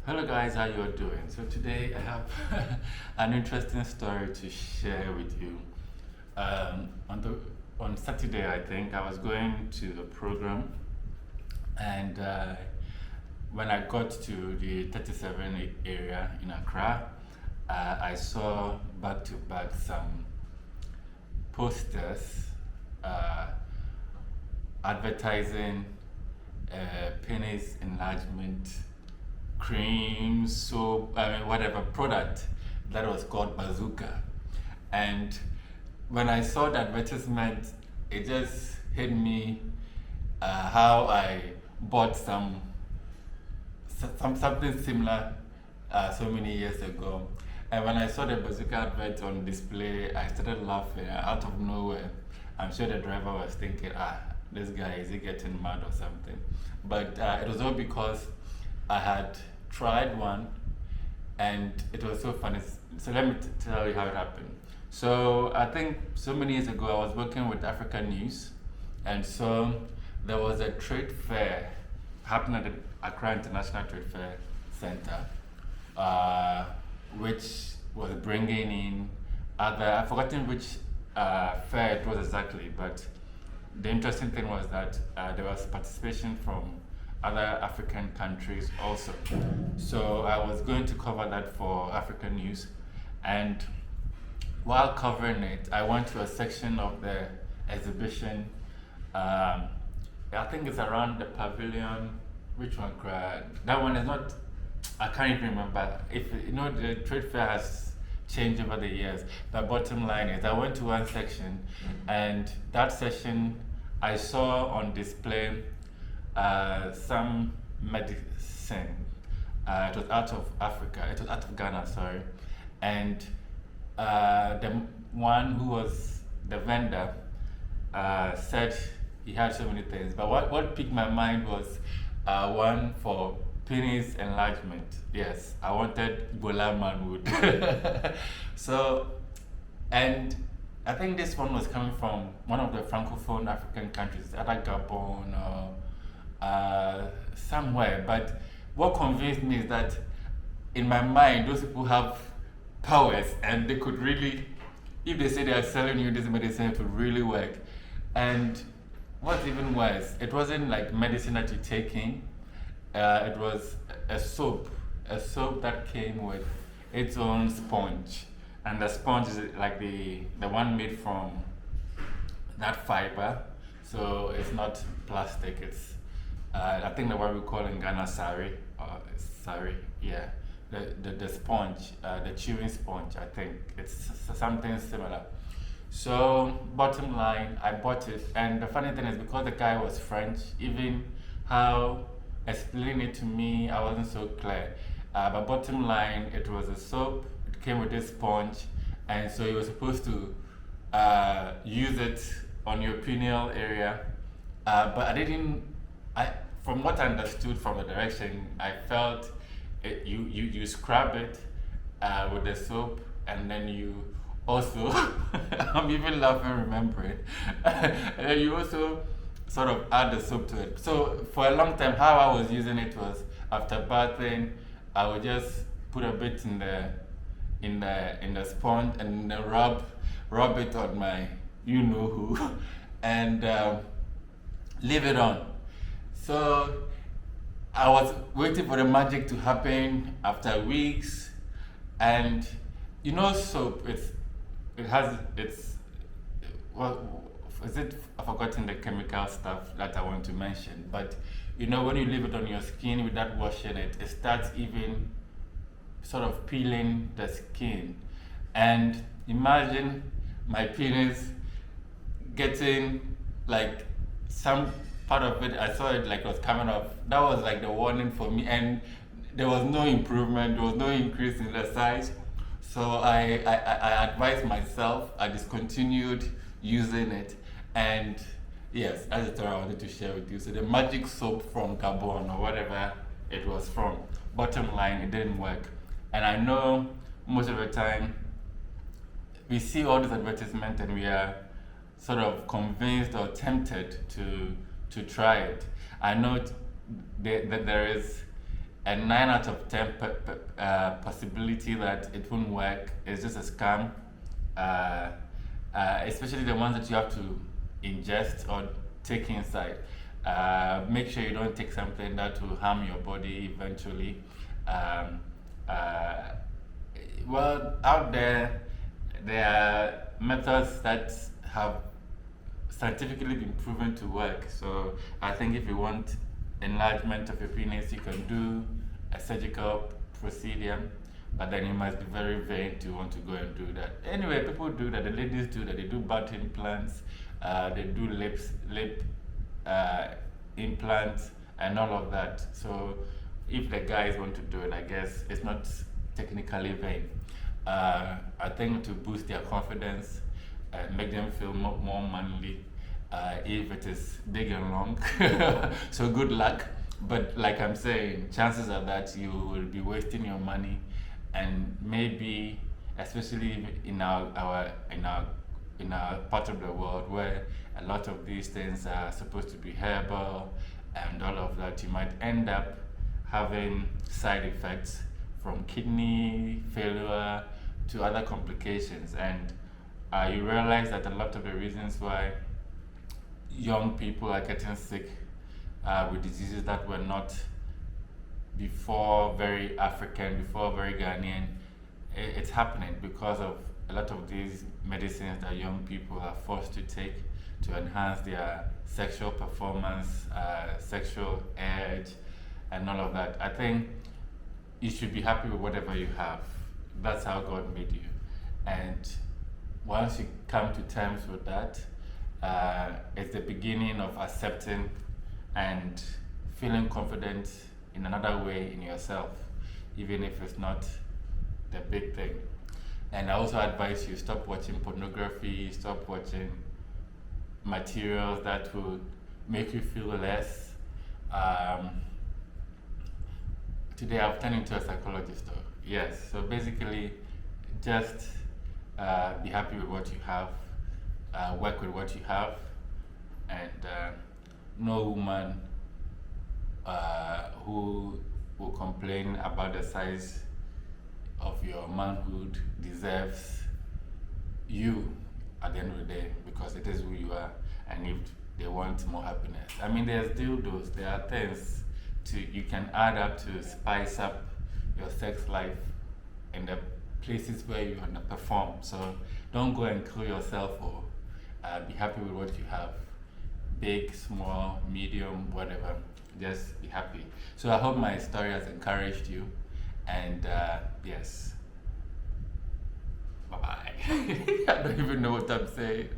Hello guys, how you all doing? So today I have an interesting story to share with you. On Saturday, I think I was going to the program, and when I got to the 37 area in Accra, I saw back to back some posters uh, advertising penis enlargement cream, soap, whatever product that was called Bazooka. And when I saw the advertisement, it just hit me how I bought something similar so many years ago. And when I saw the Bazooka advert on display, I started laughing out of nowhere. I'm sure the driver was thinking, this guy, is he getting mad or something? But it was all because I had tried one and it was so funny. So let me tell you how it happened. So I think so many years ago I was working with African News, and so there was a trade fair happening at the Accra International Trade Fair Center, which was bringing in I've forgotten which fair it was exactly, but the interesting thing was that there was participation from other African countries also. So I was going to cover that for African News, and while covering it, I went to a section of the exhibition. I think it's around the pavilion. Which one? That one is not. I can't even remember. If you know, the trade fair has changed over the years. The bottom line is, I went to one section, and that section I saw on display some medicine. It was out of Africa. It was out of Ghana, sorry. And the one who was the vendor said he had so many things. But what piqued my mind was one for penis enlargement. Yes, I wanted Bola manhood. So, and I think this one was coming from one of the francophone African countries, either Gabon or somewhere. But what convinced me is that in my mind, those people have powers and they could really, if they say they are selling you this medicine, it would really work. And what's even worse, it wasn't like medicine that you're taking, it was a soap that came with its own sponge. And the sponge is like the one made from that fiber, so it's not plastic, it's I think the one we call in Ghana sari, yeah. The sponge, the chewing sponge, I think it's something similar. So bottom line, I bought it, and the funny thing is, because the guy was French, even how explaining it to me, I wasn't so clear. But bottom line, it was a soap. It came with this sponge, and so you were supposed to use it on your pineal area. But I didn't. From what I understood from the direction, I felt you scrub it with the soap, and then you also, I'm even laughing remembering, and then you also sort of add the soap to it. So for a long time, how I was using it was, after bathing, I would just put a bit in the sponge and then rub it on my you know who, and leave it on. So I was waiting for the magic to happen after weeks, and you know, soap, it has its, well, is it, I've forgotten the chemical stuff that I want to mention, but you know, when you leave it on your skin without washing it, it starts even sort of peeling the skin. And imagine my penis getting like some part of it, I saw it like it was coming off. That was like the warning for me, and there was no improvement, there was no increase in the size. So I advised myself, I discontinued using it, and yes, that's the story I wanted to share with you. So the magic soap from Gabon or whatever it was from, bottom line, it didn't work. And I know most of the time we see all this advertisement and we are sort of convinced or tempted to try it. I know that there is a 9 out of 10 possibility that it won't work. It's just a scam. Uh, Especially the ones that you have to ingest or take inside. Make sure you don't take something that will harm your body eventually. Um, uh, well, out there are methods that have scientifically been proven to work. So I think if you want enlargement of your penis, you can do a surgical procedure, but then you must be very vain to want to go and do that. Anyway, people do that. The ladies do that. They do butt implants. They do lip uh, implants and all of that. So if the guys want to do it, I guess it's not technically vain. I think to boost their confidence and make them feel more manly. If it is big and long, so good luck. But like I'm saying, chances are that you will be wasting your money, and maybe, especially in our part of the world where a lot of these things are supposed to be herbal and all of that, you might end up having side effects from kidney failure to other complications. And you realize that a lot of the reasons why young people are getting sick with diseases that were not before very African, before very Ghanaian, it's happening because of a lot of these medicines that young people are forced to take to enhance their sexual performance, sexual edge, and all of that. I think you should be happy with whatever you have. That's how God made you. And once you come to terms with that, it's the beginning of accepting and feeling confident in another way in yourself, even if it's not the big thing. And I also advise you stop watching pornography, stop watching materials that will make you feel less. Today I've turned into a psychologist though. Yes, so basically just be happy with what you have, work with what you have, and no woman who will complain about the size of your manhood deserves you at the end of the day, because it is who you are. And if they want more happiness, I mean, there's dildos, there are things you can add up to spice up your sex life in the places where you want to perform. So don't go and kill yourself, or be happy with what you have. Big, small, medium, whatever. Just be happy. So I hope my story has encouraged you. And yes, bye-bye. I don't even know what I'm saying.